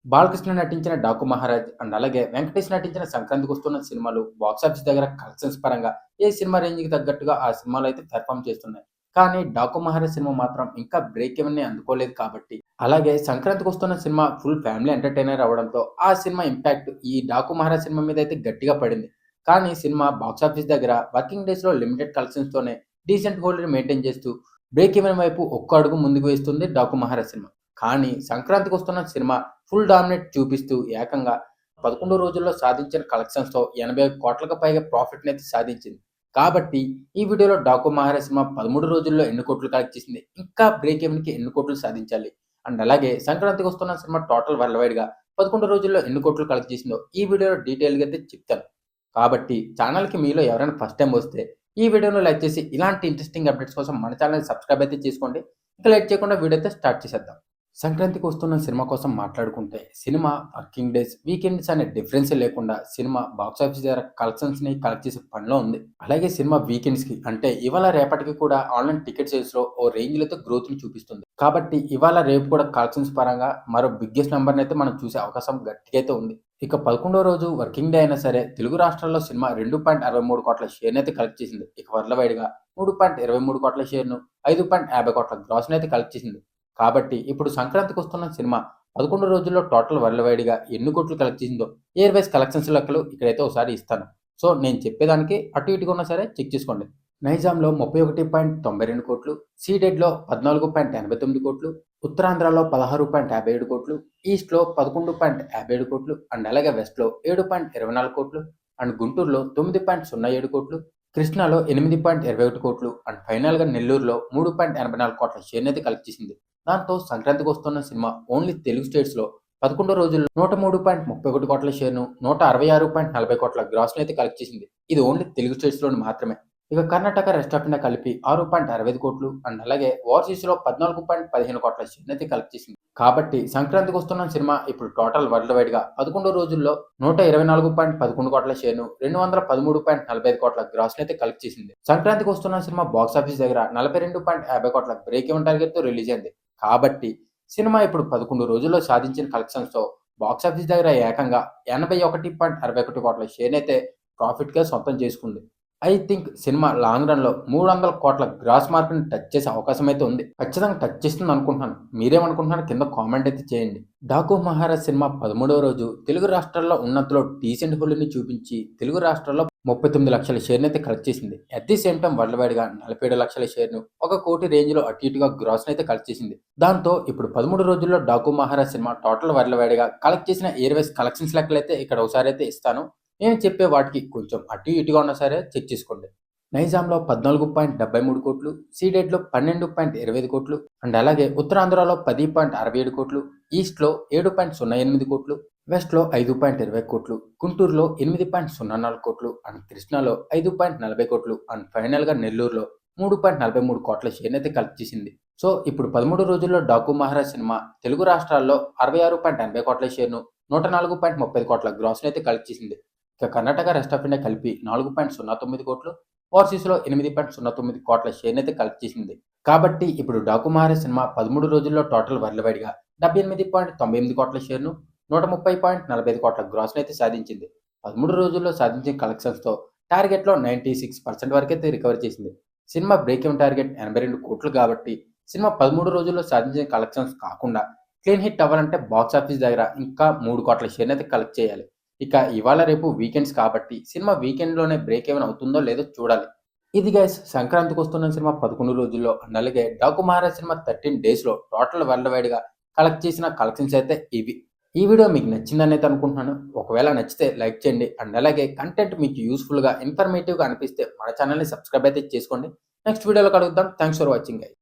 బాలకృష్ణ నటించిన 'డాకు మహారాజ్' అండ్ అలాగే వెంకటేష్ నటించిన 'సంక్రాంతికొస్తున్న' సినిమాలు బాక్సాఫీస్ దగ్గర కలెక్షన్స్ పరంగా ఏ సినిమా రేంజ్‌కి తగ్గట్టుగా ఆ సినిమాలు అయితే పెర్ఫార్మ్ చేస్తున్నాయి. కానీ 'డాకు మహారాజ్' సినిమా మాత్రం ఇంకా బ్రేక్ ఈవెన్‌ని అందుకోలేదు కాబట్టి, అలాగే 'సంక్రాంతికొస్తున్న' సినిమా ఫుల్ ఫ్యామిలీ ఎంటర్‌టైనర్ అవ్వడంతో ఆ సినిమా ఇంపాక్ట్ ఈ 'డాకు మహారాజ్' సినిమా మీద అయితే గట్టిగా పడింది. కానీ సినిమా బాక్సాఫీస్ దగ్గర వర్కింగ్ డేస్‌లో లిమిటెడ్ కలెక్షన్స్‌తోనే డీసెంట్ హోల్డ్‌ని మెయింటైన్ చేస్తూ బ్రేక్ ఈవెన్ వైపు ఒక్క అడుగు ముందుకు వేస్తుంది 'డాకు మహారాజ్' సినిమా. కానీ 'సంక్రాంతికొస్తున్న' సినిమా ఫుల్ డామినేట్ చూపిస్తూ ఏకంగా 11 రోజుల్లో సాధించిన కలెక్షన్స్‌తో 80,00,00,000కి పైగా ప్రాఫిట్‌నైతే సాధించింది. కాబట్టి ఈ వీడియోలో 'డాకు మహారాజ్' సినిమా 13 రోజుల్లో ఎన్ని కోట్లు కలెక్ట్ చేసింది? ఇంకా బ్రేక్ ఈవెన్‌కి ఎన్ని కోట్లు సాధించాలి? అండ్ అలాగే 'సంక్రాంతికొస్తున్న' సినిమా టోటల్ వరల్డ్ వైడ్‌గా 11 రోజుల్లో ఎన్ని కోట్లు కలెక్ట్ చేసిందో ఈ వీడియోలో డీటెయిల్‌గా అయితే చెప్తాను. కాబట్టి ఛానల్‌కి మీలో ఎవరైనా ఫస్ట్ టైమ్ వస్తే ఈ వీడియోను లైక్ చేసి ఇలాంటి ఇంట్రెస్టింగ్ అప్డేట్స్ కోసం మన ఛానల్‌ని సబ్స్క్రైబ్ అయితే చేసుకోండి. ఇక లేట్ చేయకుండా వీడియో అయితే స్టార్ట్ చేసేద్దాం. సంక్రాంతికి వస్తున్న సినిమా కోసం మాట్లాడుకుంటే, సినిమా వర్కింగ్ డేస్, వీకెండ్స్ అనే డిఫరెన్సే లేకుండా సినిమా బాక్సాఫీస్ దగ్గర కలెక్షన్స్‌ని కలెక్ట్ చేసే పనిలో ఉంది. అలాగే సినిమా వీకెండ్స్‌కి అంటే ఇవాళ రేపటికి కూడా ఆన్‌లైన్ టికెట్ సేల్స్‌లో ఓ రేంజ్‌లో అయితే గ్రోత్‌ని చూపిస్తుంది. కాబట్టి ఇవాళ రేపు కూడా కలెక్షన్స్ పరంగా మరో బిగ్గెస్ట్ నంబర్‌ని అయితే మనం చూసే అవకాశం గట్టిగా అయితే ఉంది. ఇక 11వ రోజు వర్కింగ్ డే అయినా సరే తెలుగు రాష్ట్రాల్లో సినిమా 2.63 కోట్ల షేర్‌నైతే కలెక్ట్ చేసింది. ఇక వరల్డ్ వైడ్‌గా 3.23 కోట్ల షేర్‌ను, 5.50 కోట్ల గ్రాస్‌నైతే కలెక్ట్ చేసింది. కాబట్టి ఇప్పుడు సంక్రాంతికొస్తున్న సినిమా 11 రోజుల్లో టోటల్ వరల్డ్ వైడ్‌గా ఎన్ని కోట్లు కలెక్ట్ చేసిందో ఇయర్ వైస్ కలెక్షన్స్ లెక్కలు ఇక్కడైతే ఒకసారి ఇస్తాను. సో, నేను చెప్పేదానికి అటు ఇటుగా ఉన్నా సరే చెక్ చేసుకోండి. నైజాంలో 31.92 కోట్లు, సీడెడ్‌లో 14.89 కోట్లు, ఉత్తరాంధ్రలో 16.57 కోట్లు, ఈస్ట్‌లో 11.57 కోట్లు అండ్ అలాగే వెస్ట్‌లో 7.24 కోట్లు అండ్ గుంటూరులో 9.07 కోట్లు, కృష్ణాలో 8.21 కోట్లు అండ్ ఫైనల్‌గా నెల్లూరులో 3.84 కోట్ల షేర్‌నైతే కలెక్ట్ చేసింది. దాంతో సంక్రాంతికొస్తున్న సినిమా ఓన్లీ తెలుగు స్టేట్స్‌లో 11 రోజుల్లో 103.31 కోట్ల షేర్‌ను, 166.40 కోట్ల గ్రాస్‌నైతే కలెక్ట్ చేసింది. ఇది ఓన్లీ తెలుగు స్టేట్స్‌లోని మాత్రమే. ఇక కర్ణాటక, రెస్ట్ ఆఫ్ ఇండియా కలిపి 6.65 కోట్లు అండ్ అలాగే ఓవర్సీస్‌లో 14.15 కోట్ల షేర్‌నైతే కలెక్ట్ చేసింది. కాబట్టి సంక్రాంతికొస్తున్న సినిమా ఇప్పుడు టోటల్ వరల్డ్ వైడ్‌గా 11 రోజుల్లో 124.11 కోట్ల షేర్‌ను, 213.45 కోట్ల గ్రాస్‌నైతే కలెక్ట్ చేసింది. సంక్రాంతికొస్తున్న సినిమా బాక్సాఫీస్ దగ్గర 42.50 కోట్ల బ్రేక్ ఈవెన్ టార్గెట్‌తో రిలీజ్ అయింది. కాబట్టి సినిమా ఇప్పుడు 11 రోజుల్లో సాధించిన కలెక్షన్స్‌తో బాక్సాఫీస్ దగ్గర ఏకంగా 81.61 కోట్ల షేర్‌నైతే ప్రాఫిట్‌గా సొంతం చేసుకుంది. ఐ థింక్ సినిమా లాంగ్ రన్‌లో 300 కోట్ల గ్రాస్ మార్క్‌ని టచ్ చేసే అవకాశం అయితే ఉంది. ఖచ్చితంగా టచ్ చేస్తుంది అనుకుంటున్నాను. మీరేమనుకుంటున్నారో కింద కామెంట్ అయితే చేయండి. 'డాకు మహారాజ్' సినిమా 13వ రోజు తెలుగు రాష్ట్రాల్లో ఉన్నంతలో డీసెంట్ హోల్డ్‌ని చూపించి తెలుగు రాష్ట్రాల్లో 39 లక్షల షేర్‌నైతే కలెక్ట్ చేసింది. At the same time world వైడ్‌గా 47 లక్షల షేర్‌ను, 1 కోటి రేంజ్‌లో అటు ఇటుగా గ్రాస్‌నైతే కలెక్ట్ చేసింది. దాంతో ఇప్పుడు 13 రోజుల్లో 'Daaku Maharaj' cinema total world వైడ్‌గా కలెక్ట్ చేసిన ఇయర్ వైస్ కలెక్షన్స్ లెక్కలైతే ఇక్కడ ఒకసారి అయితే ఇస్తాను. నేను చెప్పే వాటికి కొంచెం అటు ఇటుగా ఉన్నా సరే చెక్ చేసుకోండి. నైజాంలో 14.73 కోట్లు, సీడెడ్‌లో 12.25 కోట్లు అండ్ అలాగే ఉత్తరాంధ్రలో 10.67 కోట్లు, ఈస్ట్‌లో 7.08 కోట్లు, వెస్ట్‌లో 5.20 కోట్లు, గుంటూరులో 8.04 కోట్లు అండ్ కృష్ణాలో 5.40 కోట్లు అండ్ ఫైనల్‌గా నెల్లూరులో 3.43 కోట్ల షేర్‌నైతే కలెక్ట్ చేసింది. సో, ఇప్పుడు 13 రోజుల్లో 'డాకు మహారాజ్' సినిమా తెలుగు రాష్ట్రాల్లో 66.80 కోట్ల షేర్‌ను, 104.30 కోట్ల గ్రాస్‌నైతే కలెక్ట్ చేసింది. ఇక కర్ణాటక, రెస్ట్ ఆఫ్ ఇండియా కలిపి 4.09 కోట్లు, ఓవర్సీస్‌లో 8.09 కోట్ల షేర్‌నైతే కలెక్ట్ చేసింది. కాబట్టి ఇప్పుడు 'డాకు మహారాజ్' సినిమా 13 రోజుల్లో టోటల్ వరల్డ్ వైడ్‌గా 78.98 కోట్ల షేర్‌ను, 130.45 కోట్ల గ్రాస్‌నైతే సాధించింది. 13 రోజుల్లో సాధించిన కలెక్షన్స్‌తో టార్గెట్‌లో 96% వరకైతే రికవర్ చేసింది. సినిమా బ్రేక్ ఈవెన్ టార్గెట్ 82 కోట్లు కాబట్టి సినిమా 13 రోజుల్లో సాధించిన కలెక్షన్స్ కాకుండా క్లీన్ హిట్ అవ్వాలంటే బాక్సాఫీస్ దగ్గర ఇంకా 3 కోట్ల షేర్‌నైతే కలెక్ట్ చేయాలి. ఇక ఇవాళ రేపు వీకెండ్స్ కాబట్టి సినిమా వీకెండ్‌లోనే బ్రేక్ ఈవెన్ అవుతుందో లేదో చూడాలి. ఇది గైస్ సంక్రాంతికొస్తున్న సినిమా 11 రోజుల్లో అండ్ అలాగే 'డాకు మహారాజ్' సినిమా 13 డేస్‌లో టోటల్ వరల్డ్ వైడ్‌గా కలెక్ట్ చేసిన కలెక్షన్స్ అయితే ఇవి. ఈ వీడియో మీకు నచ్చిందని అయితే అనుకుంటున్నాను. ఒకవేళ నచ్చితే లైక్ చేయండి అండ్ అలాగే కంటెంట్ మీకు యూజ్‌ఫుల్‌గా, ఇన్ఫర్మేటివ్‌గా అనిపిస్తే మన ఛానెల్‌ని సబ్స్క్రైబ్ అయితే చేసుకోండి. నెక్స్ట్ వీడియోలో కలుద్దాం. Thanks for watching guys.